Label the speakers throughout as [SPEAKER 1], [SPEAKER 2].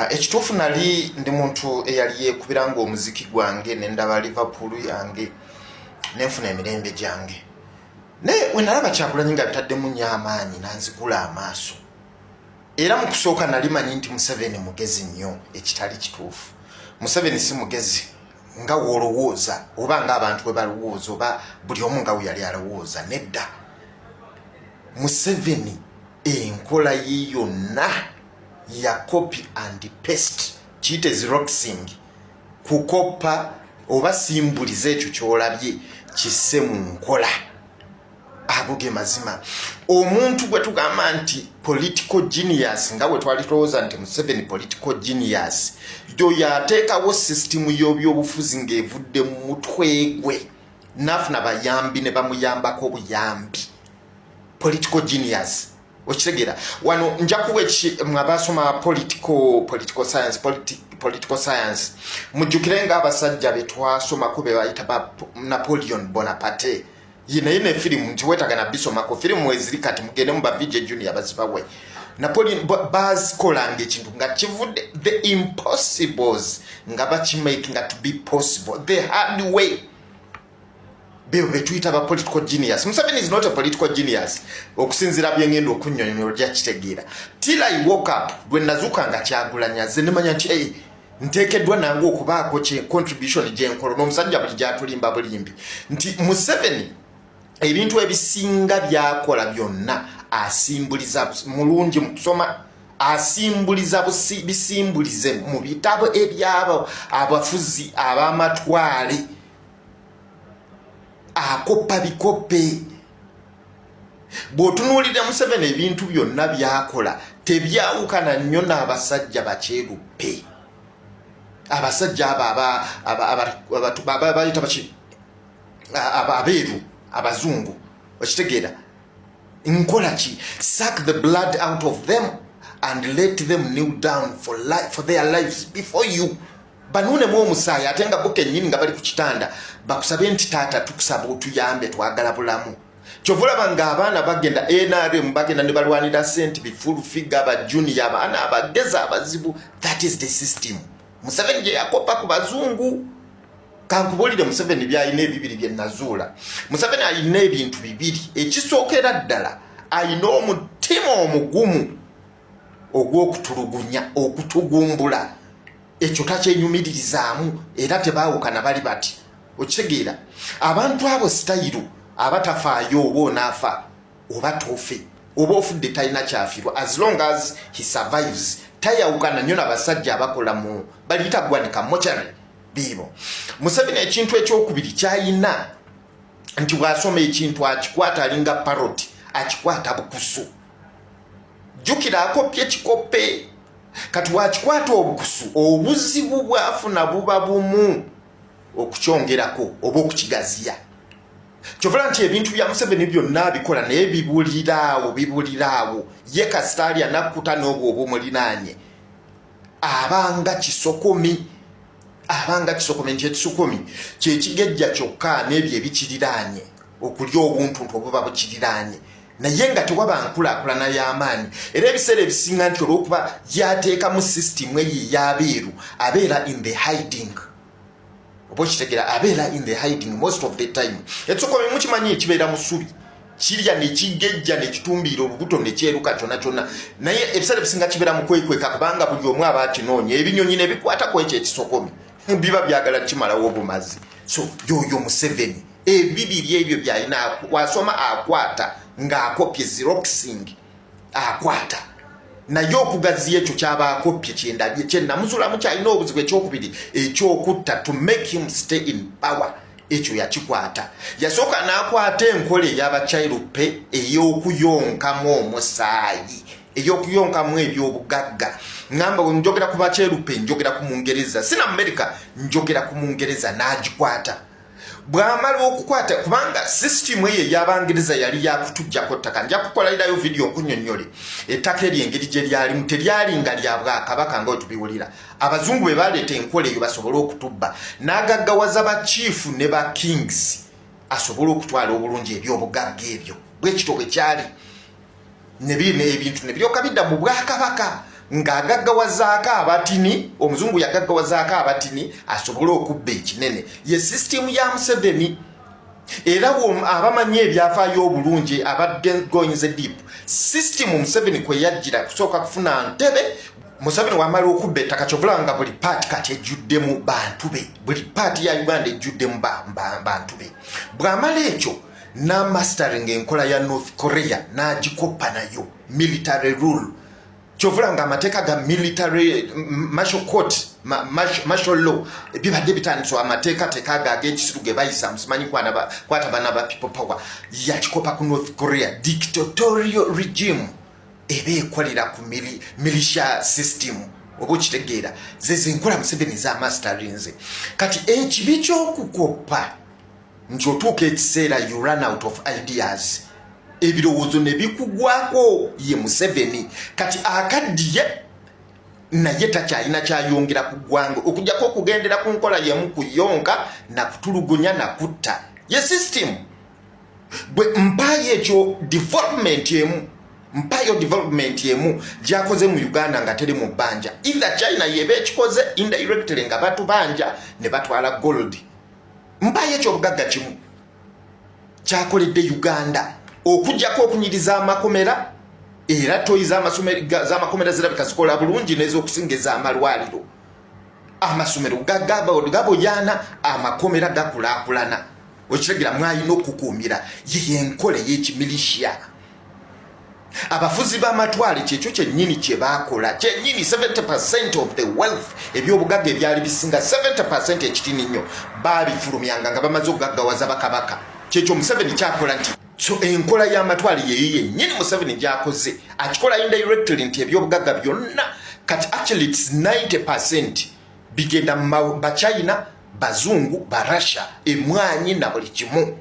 [SPEAKER 1] ekituufu nali ndi muntu eyali yeekubira ng'omuziki gwange ne ndaba Liverpool yange nenfuna emirembe gyange naye we nalaba Kyagulanyi nga bitaddemu nnyo amaanyi nanzigula amaaso era mu kusooka nali manyi nti Museveni mugezi nnyo ekitali kituufu. Museveni si mugezi nga woolowooza oba ng'abantu bwe balowooza oba buli omu nga we yali alowooza. Nedda, Museveni enkola ye yonna ya copy and paste, kiyite xeroxing, kukopa oba simbuliza ekyo kyolabye kisse mu nkola. Ago ge mazima. Omuntu gwe tugamba nti political genius nga bwe twali tulowooza nti Museveni political genius, yo yateekawo system y'ebyobufuzi ng'evudde mu mutwe gwe n'afuna bayambi ne bamuyambako obuyambi. Political genius. Okitegeera wano nja kuwa mwabasoma political science mujjukire nga abasajja be twasomako be bayita ba Napoleon Bonaparte. Yine firimu nti wetagana bisomako firimu eziri kati mugende mu ba VJ Junior bazibawe. Napoleon bazikolanga ekintu nga kivudde the impossibles nga bakimaking to be possible the hard way. Bebe tweeta ba political genius. Museveni is not a political genius. Okusinzira byengendo okunnyonnyola lya kitegeera. Till I woke up when nazuka nga Kyagulanyi ze nemanya nti nteekeddwa nange okubaako contribution gyenkolo n'omusajja buli gyatulimba bulimbi nti Museveni ebintu ebisinga byakola byonna asimbuliza mulungi mu kusoma asimbuliza bisimbulize mu bitabo ebyabo abafuzi ab'amatwale akopa bikope. Bw'otunuulira Museveni ebintu byonna byakola tebyawukana nnyo n'abasajja bakyeruppe. Abasajja bayita baki abeeru abazungu okitegeera nkola ki suck the blood out of them and let them kneel down for their lives before you. Banunemu omusaayi ate nga bo kennyini nga bali ku kitanda bakusabe nti taata tukusaba otuyambe twagala bulamu. Kyovulaba ng'abaana bagenda NRM bagenda ne balwanira sente bifulu figa aba junior abaana abagezi abazibu. That is the system. Museveni gye yakopa ku bazungu. Kankubulire Museveni by'alina ebibiri bye nazuula. Museveni alina ebintu bibiri. Ekisookera ddala alina omutima omugumu ogw'okutulugunya okutugumbula. Ekyo takyenyumiririzaamu era tebaawukana bali bati. Okitegeera abantu abo sitayiru abatafaayo oba onaafa oba tofe oba ofudde talina kyafirwa as long as he survives tayawukana nnyo n'abasajja abakola mu baliyita gwanika mochari bibo. Museveni ekintu ekyokubiri kyayina nti bw'asoma ekintu akikwata alinga parrot akikwata bukusu. Jjukira akopye kikope kati wakikwata obukusu obuzibu bwafuna buba bumu okukyongerako oba okukigaziya. Kyovula nti ebintu bya Museveni byonna abikola naye bibuliraawo ye kasitaali anakkuta n'obwo obumulinaanye abanga kisokomi nti ekisokomi kyekigejja kyokka n'ebyo ebikiriraanye okulya obuntuntu obuba bukiriraanye naye nga tewaba nkulaakulana y'amaanyi era ebiseera ebisinga nti olw'okuba yateekamu sisitimu eyo ey'abeeru abeera in the hiding. Oba okitegeera abeera in the hiding most of the time. Ekisokomi mukimanyi ekibeera mu ssubi kirya ne kigejja ne kitumbiira olubuto ne kyeruka kyonna naye ebiseera ebisinga kibeera mu kwekweka kubanga buli omu aba akinoonya ebinyonyi ne bikwatako ekyo ekisokomi biba byagala kimalawo obumazi. So yoyo Museveni ebibiri ebyo byalina wasoma akwata ng'akopye xeroxing akwata naye okugaziya ekyo kyaba akopye kyendabye kyennamusulamu kyalina obuzibu ekyokubiri ekyokutta to make him stay in power. Ekyo yakikwata. Yasooka n'akwata enkola ey'abachairuppe ey'okuyonkamu omusaayi ey'okuyonkamu ebyobugagga. Ngamba bwe njogera ku bachairuppe njogera ku Mungereza sina America njogera ku Mungereza n'agikwata. Bw'amala okukwata kubanga system eyo y'Abangereza yali yakutujjako ttaka nja kukolalirayo video nkunnyonnyole ettaka eryengeri gye lyalimu teryali nga lya Bwakabaka nga wetubiwulira. Abazungu be baleeta enkola eyo basobole okutubba n'agaggawaza ba chief ne ba kings asobole okutwala obulungi ebyobugagga ebyo bwe kito bwe kyali ne birina ebintu ne biryoka bidda mu Bwakabaka ng'agaggawazaako abatini, omuzungu yagaggawazaako abatini asobole okubba ekinene. Ye system ya Museveni. Era abamanyi ebyafaayo obulungi going the deep. System Museveni kwe yajjira kusooka kufuna Ntebe. Museveni wamala okubba ettaka kyovula nga buli paati kati ejjuddemu bantu be. Buli paati ya Uganda ejjuddemu bantu be. Bw'amala ekyo n'amastering enkola ya North Korea n'agikoppa nayo military rule. Kyovula nga amateeka ga military martial court martial law bibadde bitandiswa amateeka tekaaga ag'ekisiru ge bayisa musimanyi kwata bana ba people power yakikopa ku North Korea dictatorial regime ebe ekolera ku militia system oba okitegeera zeze nkola Museveni za masterinze kati ekibi ky'okukopa nti otuuka ekiseera you run out of ideas ebirowoozo ne bikugwako ye Museveni kati akaddiye naye takyalina kyayongera ku ggwanga okujjako okugendera ku nkola yemu kuyonka na kutulugunya na kutta ye system bwe mpayo ekyo development yemu gyakoze mu Uganda nga teri mu bbanja either China yebe ekikoze indirectly nga batubanja ne batwala gold mpayo ekyo obugagga kimu kyakoledde Uganda okujjako okunyiriza amakomera era toyi z'amakomera zirabika zikola bulungi n'ez'okusingeza amalwaliro amasomero gaboyana amakomera gakulaakulana okitegeera mwalina okukuumira ye enkole y'ekimilisya abafuzi b'amatwale kyekyo kyennyini kye baakola kyennyini 70% of the wealth ebyobugagga ebyali bisinga 70% ekitini nnyo baabifulumyanga nga bamaze okugaggawaza bakabaka kyekyo Museveni kyakola nti so enkola y'amatwale yennyini Museveni gyakoze akikola indirectly nti ebyobugagga byonna kati actually it's 90% bigenda ba China bazungu ba Russia emwanyi na buli kimu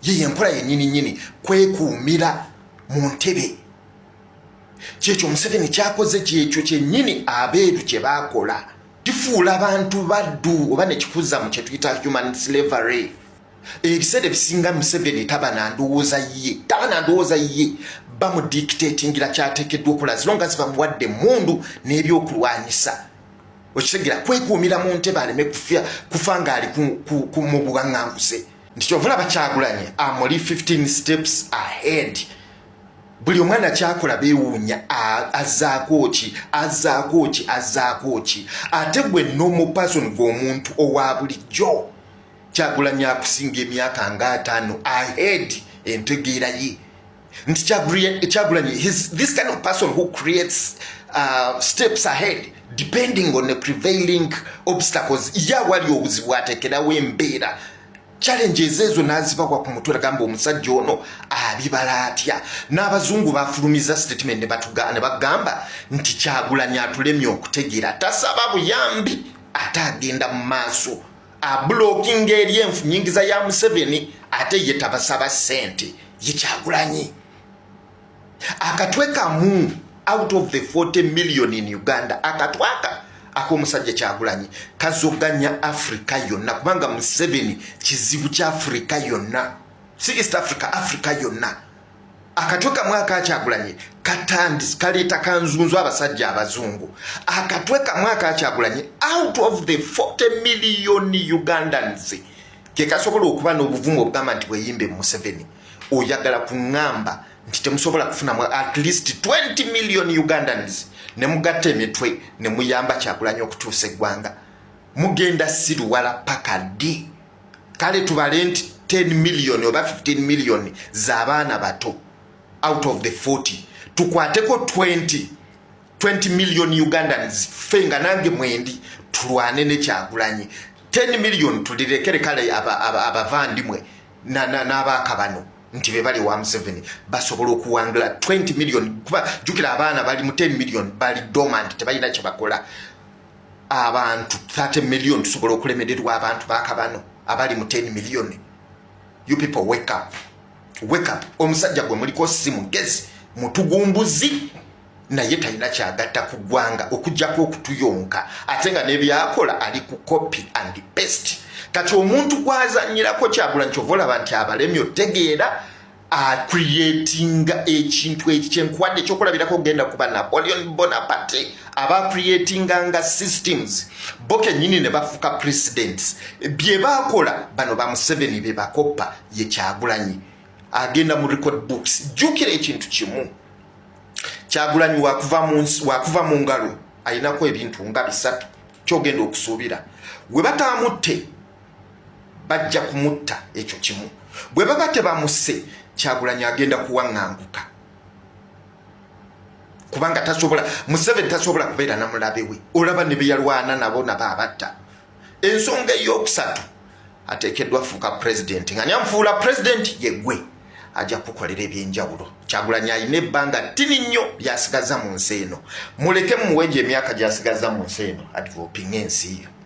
[SPEAKER 1] ye enkola yennyini kwekuumira mu ntebe kyekyo Museveni kyakoze kyekyo kyennyini abeeru kye baakola tifuula abantu baddu oba ne kikuza mu kye tuyita human slavery ebiseera ebisinga Museveni taba na ndowooza ye bamudictatingira kyateekeddwa okola zilonga zibamuwadde mundu n'ebyokulwanyisa okitegeera kwekuumira mu ntebe aleme kufa ng'ali mu buwaŋŋanguse nti kyovula bakyagulanye amuli 15 steps ahead buli omwana kyakola beewuunya azzaako ki ate gwe normal person g'omuntu owa bulijjo Kyagulanyi akusinga emyaka nga 5 ahead entegeera ye nti Kyagulanyi this kind of person who creates steps ahead depending on the prevailing obstacles wali obuzibu ateekerawo embeera challenges ezo nazibagwa ku mutwe gamba omusajja ono abibala atya n'abazungu bafulumiza statement ne bagamba nti Kyagulanyi atulemye okutegeera tasaba buyambi atagenda mu maaso blocking eri enfu nyingiza ya Museveni ate ye tabasaba sente ye Kyagulanyi akatwe kamu out of the 40 million in Uganda akatwaka akomusajja Kyagulanyi kazoganya Africa yonna kubanga Museveni kizibu kya Africa yonna si East Africa yonna akatweka mwaka Kyagulanyi kaleta kanzunzu abasajja abazungu akatweka mwaka Kyagulanyi out of the 40 million Ugandans ke kasobola okuba n'obuvumu obugamba nti bweyimbe Museveni oyagala kuŋŋamba nti temusobola kufuna at least 20 million Ugandans ne mugatta emitwe ne muyamba Kyagulanyi okutuusa eggwanga mugenda siruwala paka ddi kale tubale nti 10 million oba 15 million z'abaana bato out of the 40 tukwateko 20 million Ugandans fenga nange mwendi tulwane ne Kyagulanyi 10 million tulirekere kale abavandimwe n'abaaka bano nti be bali wa Museveni basobola okuwangula 20 million kuba jukira abaana bali mu 10 million bali dormant tebalina kye bakola abantu 30 million tusobola okulemererwa abantu baakabano abali mu 10 million. You people wake up omusajja gwe muliko simu ngezi mutugumbuzi naye talina kyagatta ku ggwanga okujjako okutuyonka ate nga n'ebyakola ali ku copy and paste kati omuntu gwazanyirako Kyagulanyi kyova olaba nti abalemye otegeera creatinga ekintu ekyenkwadde ekyokulabirako genda kuba Napoleon Bonaparte aba creatinganga systems bo kennyini ne bafuka presidents bye bakola bano ba Museveni be bakopa ye Kyagulanyi agenda mu record books jukira ekintu kimu Kyagulanyi wakuva mu ngalo ayinako ebintu nga bisatu kyogenda okusuubira we batamutte bajja kumutta ekyo kimu bwe baba tebamusse Kyagulanyi agenda kuwaŋŋanguka kubanga tasobola Museveni tasobola kubeera na mulabe we olaba ne beyalwana nabo abatta ensonga eyokusatu ateekeddwa fuuka president nga nyamfuula president yegwe ajja kukolera ebyenjawulo Kyagulanyi ayina ebbanga ttini nnyo lyasigaza mu nsi eno muleke mumuweje emyaka gyasigaza mu nsi eno advoping ensi yo